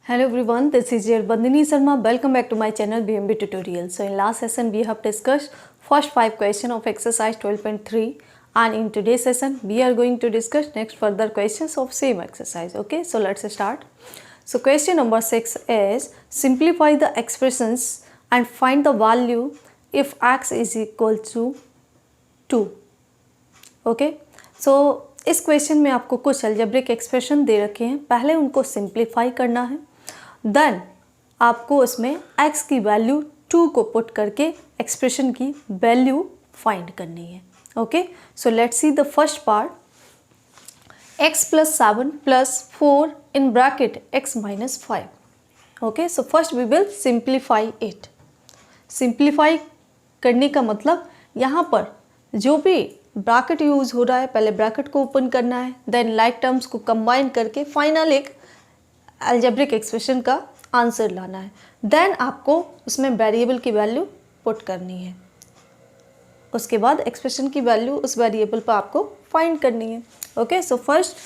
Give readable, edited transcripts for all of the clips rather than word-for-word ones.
Hello everyone, this is your Bandini Sharma. Welcome back to my channel BMB Tutorial. So in last session we have discussed first 5 questions of exercise 12.3 and in today's session we are going to discuss next further questions of same exercise. Okay, so let's start. So question number 6 is simplify the expressions and find the value if x is equal to 2. Okay so इस question में आपको कुछ algebraic expression दे रखे हैं, पहले उनको simplify करना है, देन आपको उसमें x की वैल्यू 2 को पुट करके एक्सप्रेशन की वैल्यू फाइंड करनी है. Okay so let's see the first part. x plus 7 plus 4 in bracket x minus 5. Okay so first we will simplify it. Simplify करने का मतलब यहाँ पर जो भी ब्रैकेट यूज़ हो रहा है पहले ब्रैकेट को ओपन करना है, देन लाइक टर्म्स को कंबाइन करके फाइनल एक अलजेब्रिक एक्सप्रेशन का आंसर लाना है. देन आपको उसमें वेरिएबल की वैल्यू पुट करनी है, उसके बाद एक्सप्रेशन की वैल्यू उस वेरिएबल पर आपको फाइंड करनी है. ओके सो फर्स्ट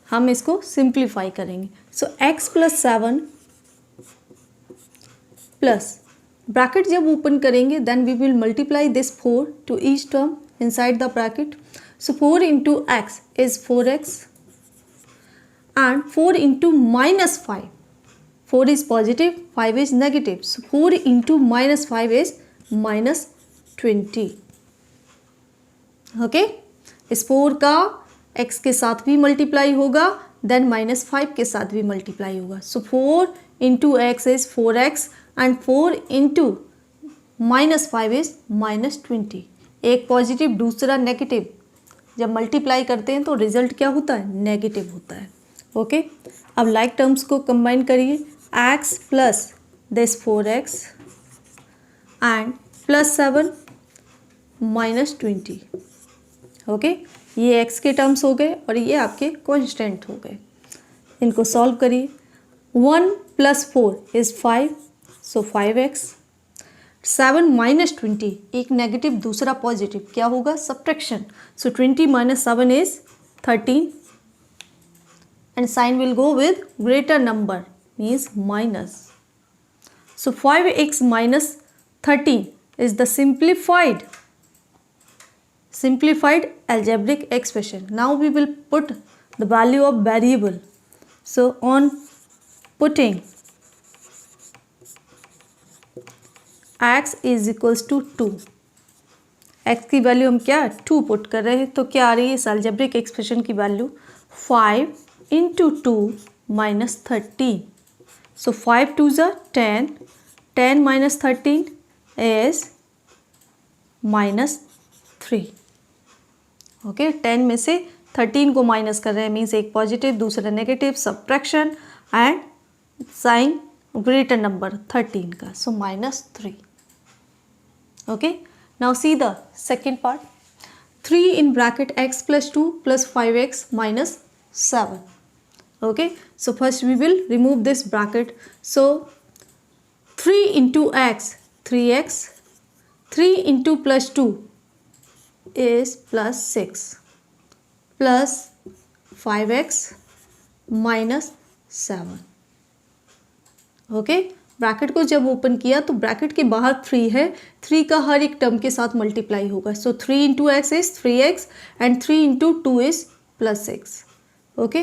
हम इसको सिंप्लीफाई करेंगे. So x plus 7 plus bracket जब ओपन करेंगे then we will multiply this 4 to each term inside the bracket. So 4 into x is 4x and 4 into minus 5. 4 is positive, 5 is negative. So 4 into minus 5 is minus 20. Okay? इस 4 का x के साथ भी multiply होगा, then minus 5 के साथ भी multiply होगा. So 4 into x is 4x and 4 into minus 5 is minus 20. एक पॉजिटिव दूसरा नेगेटिव जब मल्टीप्लाई करते हैं तो रिजल्ट क्या होता है, नेगेटिव होता है. ओके अब लाइक टर्म्स को कंबाइन करिए. x plus this 4x and plus 7 minus 20. Okay ये x के टर्म्स हो गए और ये आपके कांस्टेंट हो गए. इनको सॉल्व करिए. 1 plus 4 is 5, so 5x. 7 minus 20 एक नेगेटिव दूसरा पॉजिटिव क्या होगा, subtraction. So 20 minus 7 is 13 and sign will go with greater number means minus. So 5x minus 13 is the simplified algebraic expression. Now we will put the value of variable. So on putting x is equals to 2. x की value हम क्या 2 put कर रहे हैं, तो क्या आ रही है इस अलजेब्रिक एक्सप्रेशन की वैल्यू 5 इंटू 2 माइनस 13. सो 5 2 ज़ा 10, 10 माइनस 13 इज माइनस 3. ओके 10 में से 13 को माइनस कर रहे हैं मीन्स एक पॉजिटिव दूसरा negative, subtraction and sign greater number 13 का, so minus 3. Okay, now see the second part. 3 in bracket x plus 2 plus 5x minus 7. Okay, so first we will remove this bracket. So 3 into x, 3x. 3 into plus 2 is plus 6 plus 5x minus 7. Okay, bracket को जब open किया तो bracket के बाहर 3 है, 3 का हर एक term के साथ मल्टीप्लाई होगा. So 3 into X is 3x and 3 into 2 is plus 6. Okay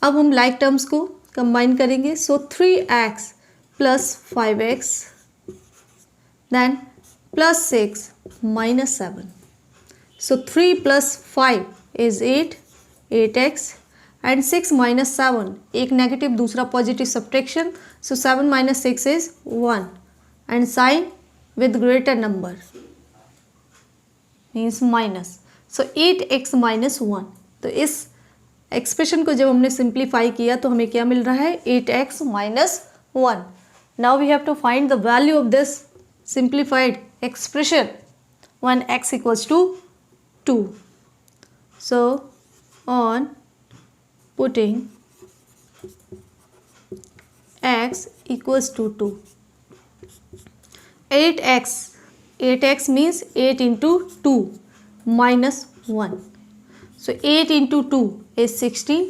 अब हम लाइक टर्म्स को कंबाइन करेंगे. So 3x plus 5x then plus 6 minus 7. So 3 plus 5 is 8, 8x and 6 minus 7 एक नेगेटिव दूसरा positive subtraction. So 7 minus 6 is 1 and sign with greater number means minus. So 8x minus 1. तो इस expression को जब हमने simplify किया तो हमें क्या मिल रहा है, 8x minus 1. Now we have to find the value of this simplified expression when x equals to 2. So on putting x equals to 2. 8x means 8 into 2 minus 1. So 8 into 2 is 16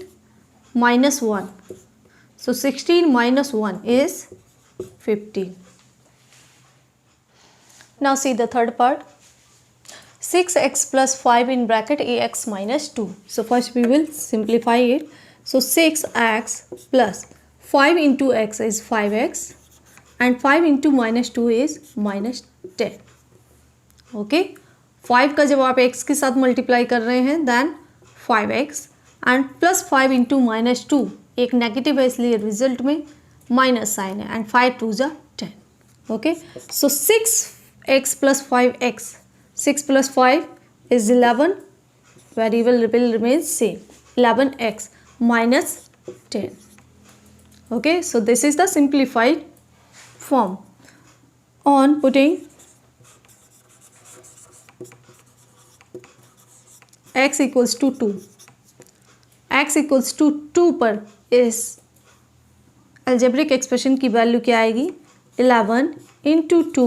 minus 1. So 16 minus 1 is 15. Now see the third part. 6x plus 5 in bracket ax minus 2. So first we will simplify it. So 6x plus 5 into x is 5x and 5 into minus 2 is minus 10. Okay. 5 का जब आप x के साथ multiply कर रहे हैं then 5x and plus 5 into minus 2, एक negative है इसलिए रिजल्ट में माइनस साइन है एंड 5 2 जा 10. Okay. So 6x plus 5x, 6 plus 5 is 11, variable will remain same, 11x minus 10. Okay, so this is the simplified form. On putting x equals to 2, x equals to 2 पर इस algebraic expression की value क्या आएगी? 11 into 2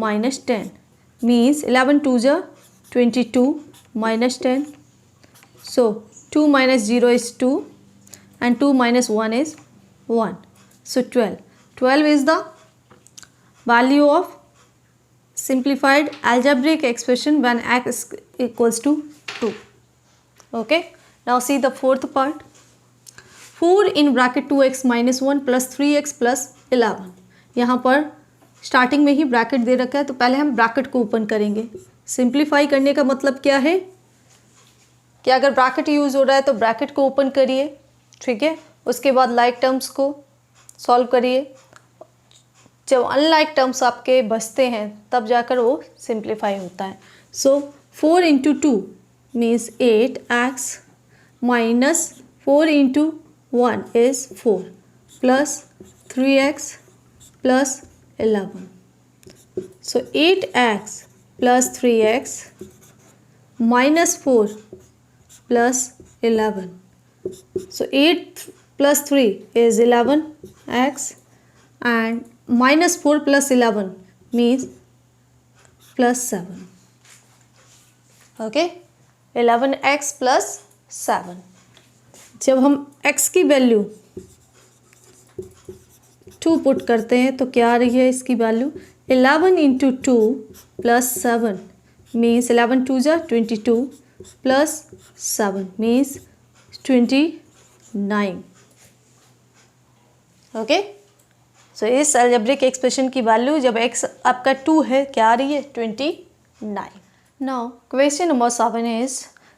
minus 10 means 11 2 जा 22 minus 10. So 2 minus 0 is 2 and 2 minus 1 is 1. So 12. 12 is the value of simplified algebraic expression when x equals to 2. Okay. Now see the fourth part. 4 in bracket 2x minus 1 plus 3x plus 11. यहाँ पर starting में ही bracket दे रखा है तो पहले हम bracket को open करेंगे. सिंप्लीफाई करने का मतलब क्या है कि अगर ब्रैकेट यूज़ हो रहा है तो ब्रैकेट को ओपन करिए, ठीक है. उसके बाद लाइक टर्म्स को सॉल्व करिए. जब अनलाइक टर्म्स आपके बचते हैं तब जाकर वो सिंप्लीफाई होता है. सो 4 into 2 means 8x minus 4 into 1 is 4 plus 3x plus 11. So 8x plus 3x minus 4 plus 11. So 8 plus 3 is 11x and minus 4 plus 11 means plus 7. Okay, 11x plus 7. जब हम x की वैल्यू 2 पुट करते हैं तो क्या आ रही है इसकी वैल्यू? 11 इंटू 2 प्लस 7 मीन्स 11 2 जा 22 प्लस 7 मीन्स 29. ओके. सो इस अलजेब्रिक एक्सप्रेशन की वैल्यू जब x आपका 2 है क्या आ रही है? 29. Now question number 7 is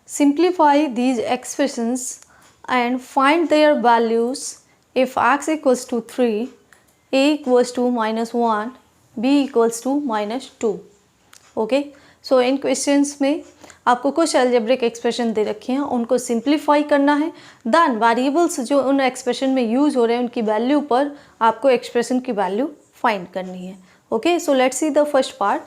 simplify these expressions and find their values if x equals to 3, a equals to minus 1, b equals to minus 2. Okay. So in questions में आपको कुछ अलजेब्रिक एक्सप्रेशन दे रखे हैं, उनको सिंप्लीफाई करना है. देन वेरिएबल्स जो उन एक्सप्रेशन में यूज़ हो रहे हैं उनकी वैल्यू पर आपको एक्सप्रेशन की वैल्यू फाइंड करनी है. Okay. So let's see the first part,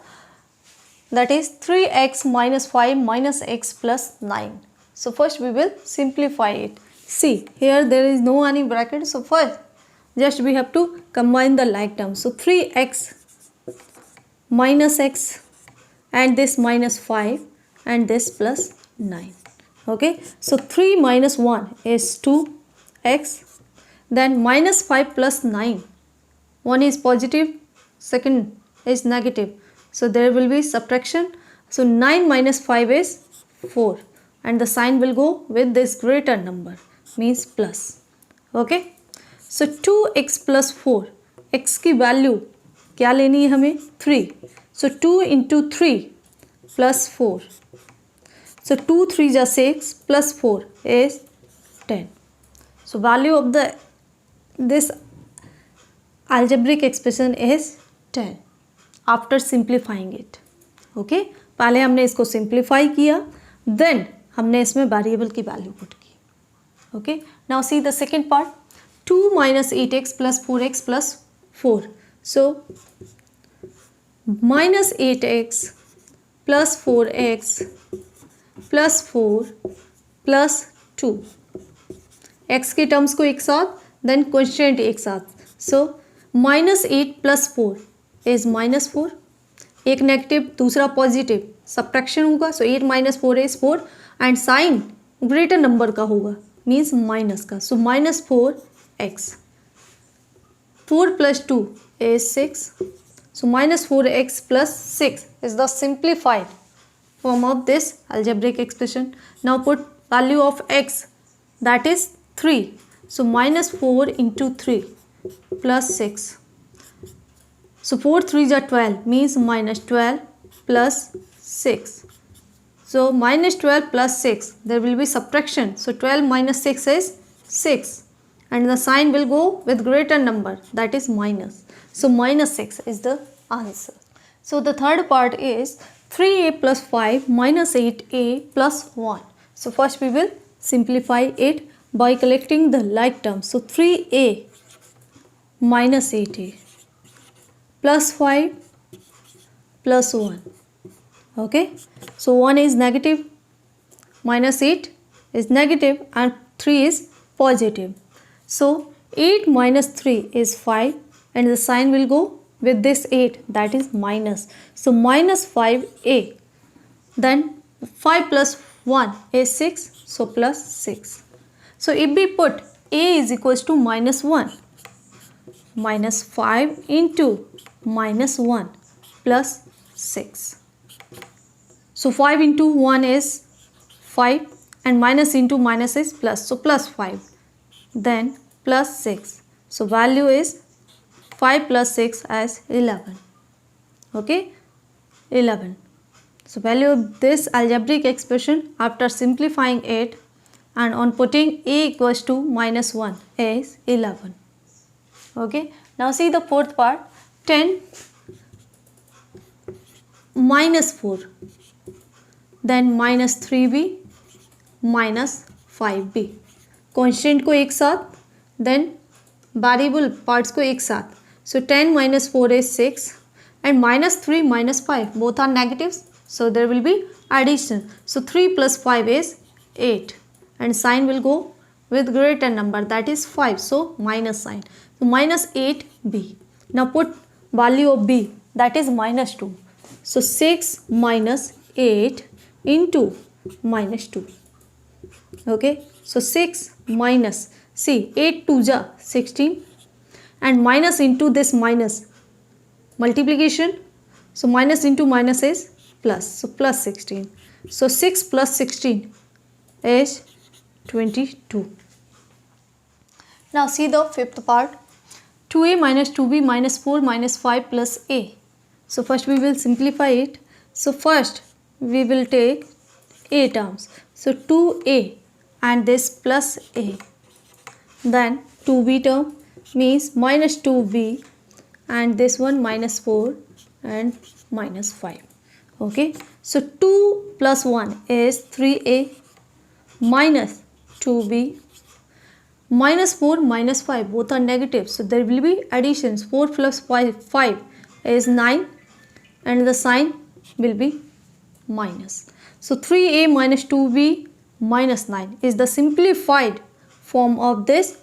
that is 3x minus 5 minus x plus 9. So first we will simplify it. See, here there is no any bracket, so first just we have to combine the like terms. So 3x minus x and this minus 5 and this plus 9. Okay. So 3 minus 1 is 2x. Then minus 5 plus 9. One is positive, second is negative. So there will be subtraction. So 9 minus 5 is 4 and the sign will go with this greater number means plus. Okay. So 2x plus 4, x की value क्या लेनी है हमें? 3. सो 2 into 3 plus 4. सो 2 3 जा 6 plus 4 is 10. So value of the this algebraic expression is 10 after simplifying it. Okay. पहले हमने इसको simplify किया, देन हमने इसमें वेरिएबल की वैल्यू पुट की. Okay. Now see the second part. 2 minus 8x plus 4x plus 4. So minus 8x plus 4x plus 4 plus 2. x के terms को एक साथ, देन कॉन्स्टेंट एक साथ. सो minus 8 plus 4 is minus 4. एक नेगेटिव दूसरा पॉजिटिव, सब्ट्रैक्शन होगा. So 8 minus 4 is 4 and sign greater number का होगा मीन्स माइनस का. सो minus 4x. 4 plus 2 is 6. So minus 4x plus 6 is the simplified form of this algebraic expression. Now put value of x, that is 3. So minus 4 into 3 plus 6. So 4 3s are 12, means minus 12 plus 6. So minus 12 plus 6, there will be subtraction. So 12 minus 6 is 6. And the sign will go with greater number, that is minus. So minus 6 is the answer. So the third part is 3a plus 5 minus 8a plus 1. So first we will simplify it by collecting the like terms. So 3a minus 8a plus 5 plus 1. Okay. So 1 is negative, minus 8 is negative, and 3 is positive. So 8 minus 3 is 5, and the sign will go with this 8, that is minus. So minus 5a. Then 5 plus 1 is 6, so plus 6. So if we put a is equals to minus 1, minus 5 into minus 1 plus 6. So 5 into 1 is 5, and minus into minus is plus, so plus 5. Then plus 6. So value is 5 plus 6 as 11. Okay, 11. So value of this algebraic expression after simplifying it and on putting a equals to minus 1 is 11. Okay, now see the fourth part. 10 minus 4, then minus 3b minus 5b. Constant को एक साथ, then variable parts को एक साथ. So 10 minus 4 is 6, and minus 3 minus 5 both are negatives, so there will be addition. So 3 plus 5 is 8, and sign will go with greater number, that is 5, so minus sign. So minus 8b. Now put value of b, that is minus 2. So 6 minus 8 into minus 2. Okay, so 6 minus, see 8 2 ja 16, and minus into this minus, multiplication. So minus into minus is plus, so plus 16. So 6 plus 16 is 22. Now see the fifth part. 2a minus 2b minus 4 minus 5 plus a. So first we will simplify it. So first we will take a terms. So 2a and this plus a. Then 2b term means minus 2b, and this one minus 4 and minus 5. Okay. So 2 plus 1 is 3a minus 2b minus 4 minus 5 both are negative, so there will be additions. 4 plus 5 is 9, and the sign will be minus. So 3a minus 2b minus 9 is the simplified form of this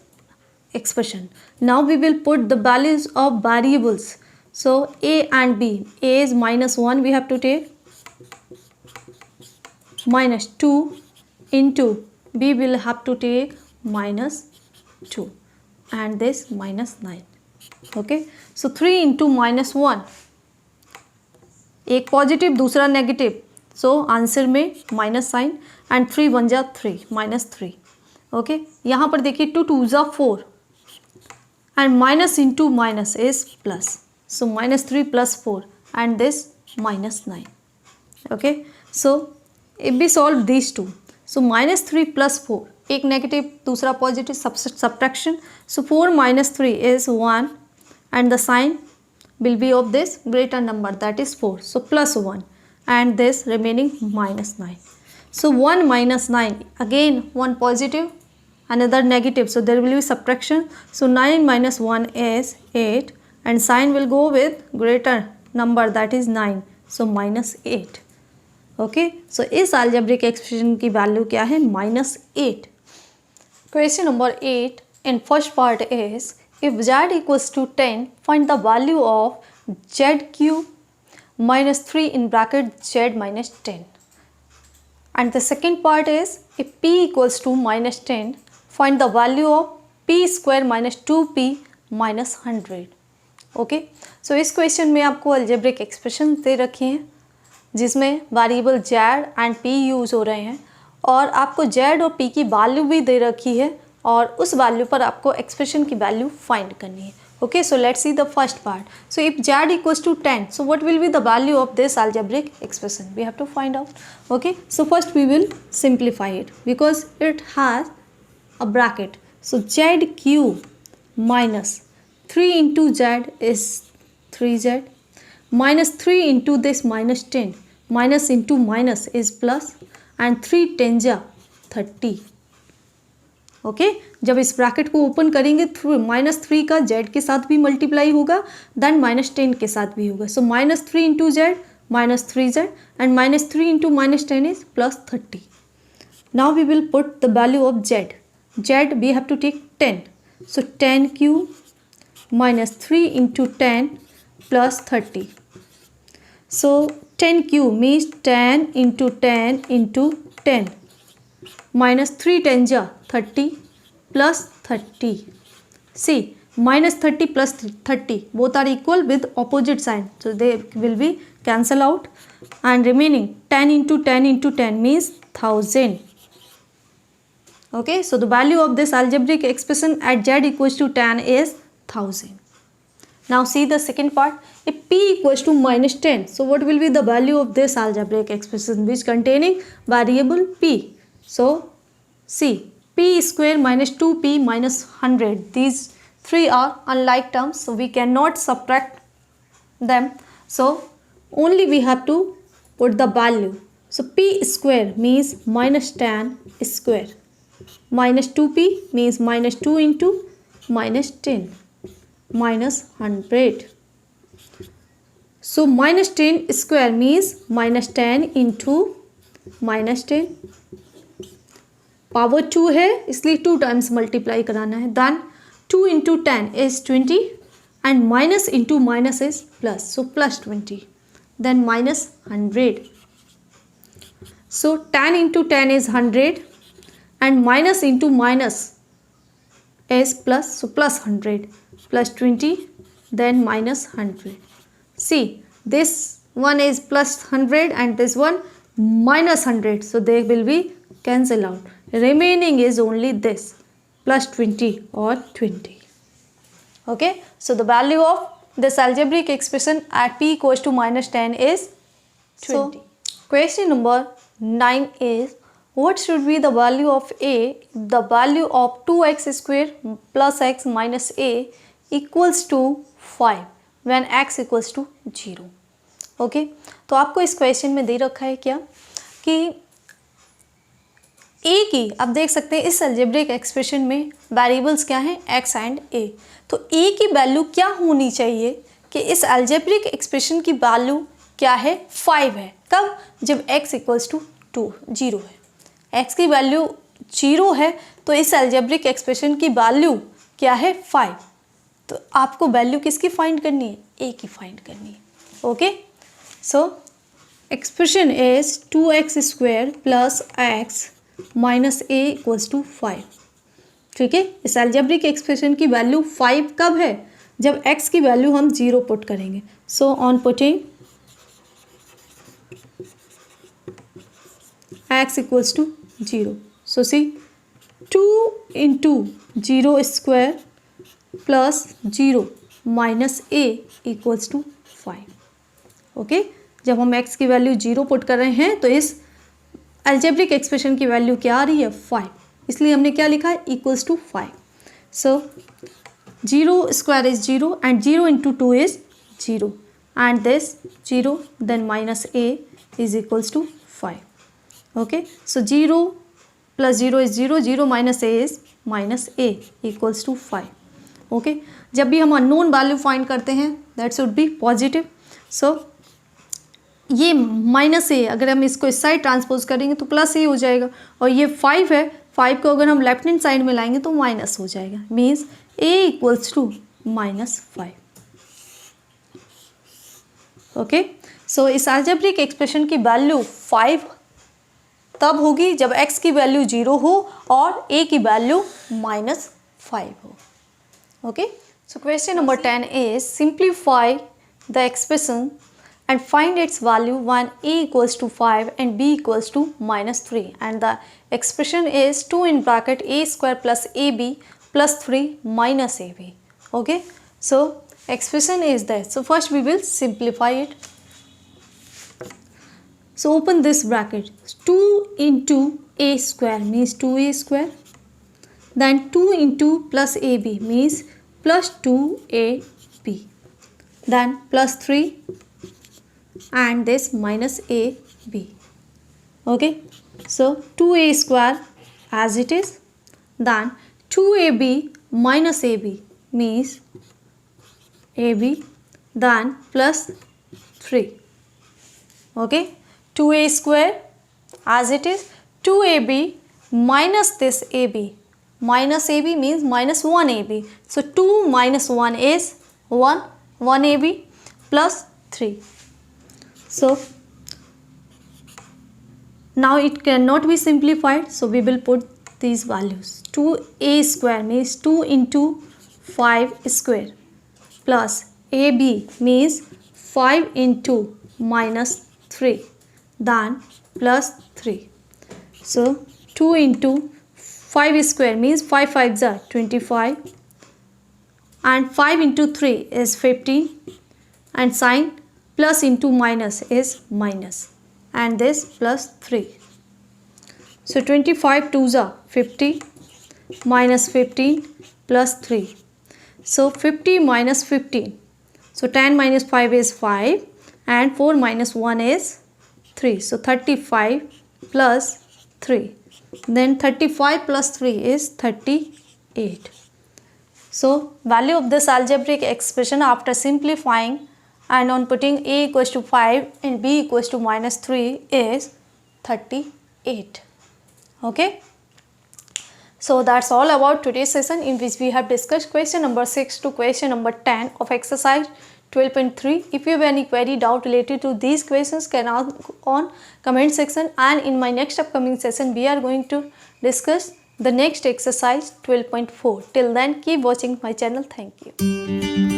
expression. Now we will put the values of variables. So a and b. A is minus 1, we have to take, minus 2 into b will have to take minus 2, and this minus 9. Okay. So 3 into minus 1, एक positive दूसरा negative, so answer में minus sign, and 3 1 जा 3 minus 3. Okay, यहाँ पर देखिए 2 2 जा 4, and minus into minus is plus, so minus 3 plus 4, and this minus 9. Okay, so if we solve these two, so minus 3 plus 4, एक negative दूसरा positive, subtraction. So 4 minus 3 is 1, and the sign will be of this greater number, that is 4. So plus 1, and this remaining minus 9. So 1 minus 9, again one positive, another negative, so there will be subtraction. So 9 minus 1 is 8, and sign will go with greater number, that is 9, so minus 8. Okay, so इस algebraic expression की value क्या है? -8. Question number 8 in first part is, if z equals to 10, find the value of z cube minus 3 in bracket z minus 10. And the second part is, if p equals to minus 10, find the value of p square minus 2p -100। Okay, so इस question में आपको algebraic expression दे रखी हैं जिसमें variable Z and P use हो रहे हैं और आपको जेड और पी की वैल्यू भी दे रखी है और उस वैल्यू पर आपको एक्सप्रेशन की वैल्यू फाइंड करनी है। Okay, so let's see the first part. So if z equals to 10, so what will be the value of this algebraic expression? We have to find out. Okay, so first we will simplify it because it has a bracket. So z cube minus 3 into z is 3z minus 3 into this minus 10 minus into minus is plus and 3 10 जा 30. Okay, जब इस bracket को open करेंगे -3 का Z के साथ भी multiply होगा देन -10 के साथ भी होगा। So -3 into z -3z and -3 into -10 is +30। Now we will put the value of z. Z we have to take 10, so 10 cube -3 into 10 +30। So 10 cube means 10 into 10 into 10 -3 10 जा 30 plus 30. See, -30 plus 30 both are equal with opposite sign, so they will be cancel out and remaining 10 into 10 into 10 means 1000. Okay, so the value of this algebraic expression at z equals to 10 is 1000. Now see the second part. If p equals to -10, so what will be the value of this algebraic expression which containing variable p? So see, p square minus 2p minus 100, these three are unlike terms, so we cannot subtract them, so only we have to put the value. So p square means -10 square minus 2p means -2 into -10 minus 100. So -10 square means -10 into -10, power 2 है इसलिए 2 times multiply कराना है। Then 2 into 10 is 20 and minus into minus is plus, so +20 then -100। So 10 into 10 is 100 and minus into minus is plus, so +100 +20 then -100। See this one is +100 and this one -100, so they will be cancel out. Remaining is only this +20 or 20. Okay, so the value of this algebraic expression at p equals to -10 is 20. So question number 9 is, what should be the value of a if the value of 2x square plus x minus a equals to 5 when x equals to 0. Okay, तो आपको इस question में दे रखा है क्या कि ए की, आप देख सकते हैं इस अलजेब्रिक एक्सप्रेशन में वेरिएबल्स क्या हैं, एक्स एंड ए। तो ए की वैल्यू क्या होनी चाहिए कि इस अलजेब्रिक एक्सप्रेशन की वैल्यू क्या है, 5 है। कब, जब x इक्वल्स टू 0 है। x की वैल्यू 0 है तो इस अलजेब्रिक एक्सप्रेशन की वैल्यू क्या है, 5। तो आपको वैल्यू किसकी फाइंड करनी है, ए की फाइंड करनी है। Okay, so expression is 2x square plus x minus a equals to 5। ठीक है, इस अलजेब्रिक एक्सप्रेशन की वैल्यू 5 कब है, जब x की वैल्यू हम 0 पुट करेंगे। So on putting x equals to 0, so see 2 into 0 square plus 0 minus a equals to 5। Okay, जब हम x की वैल्यू 0 पुट कर रहे हैं तो इस अलजेब्रिक एक्सप्रेशन की वैल्यू क्या आ रही है, 5, इसलिए हमने क्या लिखा है, equals to 5। So 0 square is 0 and 0 into 2 is 0 and this 0 then minus a is equals to 5। Okay, so 0 plus 0 is 0, 0 minus a is minus a equals to 5। Okay, जब भी हम अननोन वैल्यू फाइंड करते हैं that should be positive. सो ये minus ए, अगर हम इसको इस साइड ट्रांसपोज करेंगे तो प्लस ए हो जाएगा, और ये 5 है, 5 को अगर हम लेफ्ट हैंड साइड में लाएंगे तो माइनस हो जाएगा, means A equals to -5। Okay, so इस अलजेब्रिक एक्सप्रेशन की वैल्यू 5 तब होगी जब x की वैल्यू 0 हो और a की वैल्यू -5 हो। Okay, So question number 10 is simplify the expression and find its value when a equals to 5 and b equals to minus 3, and the expression is 2 in bracket a square plus ab plus 3 minus ab. Okay, so expression is that. So first we will simplify it. So open this bracket. 2 into a square means 2a square. Then 2 into plus ab means plus 2ab. Then plus 3 and this minus ab. Okay. So 2a square as it is. Then 2ab minus ab means ab. Then plus 3. Okay. 2a square as it is. 2ab minus this ab. Minus ab means minus 1ab. So 2 minus 1 is 1. 1ab plus 3. So now it cannot be simplified. So we will put these values. 2a square means 2 into 5 square plus ab means 5 into minus 3. Then plus 3. So 2 into 5 square means 5 5s are 25 and 5 into 3 is 15 and sign plus into minus is minus and this plus 3. So 25 2s are 50 minus 15 plus 3. So 50 minus 15. So 10 minus 5 is 5 and 4 minus 1 is 3. So 35 plus 3. Then 35 plus 3 is 38. So value of this algebraic expression after simplifying and on putting a equals to 5 and b equals to minus 3 is 38. Okay. So that's all about today's session, in which we have discussed question number 6 to question number 10 of exercise 12.3. If you have any query, doubt related to these questions, can ask on comment section, and in my next upcoming session we are going to discuss the next exercise 12.4. Till then, keep watching my channel. Thank you.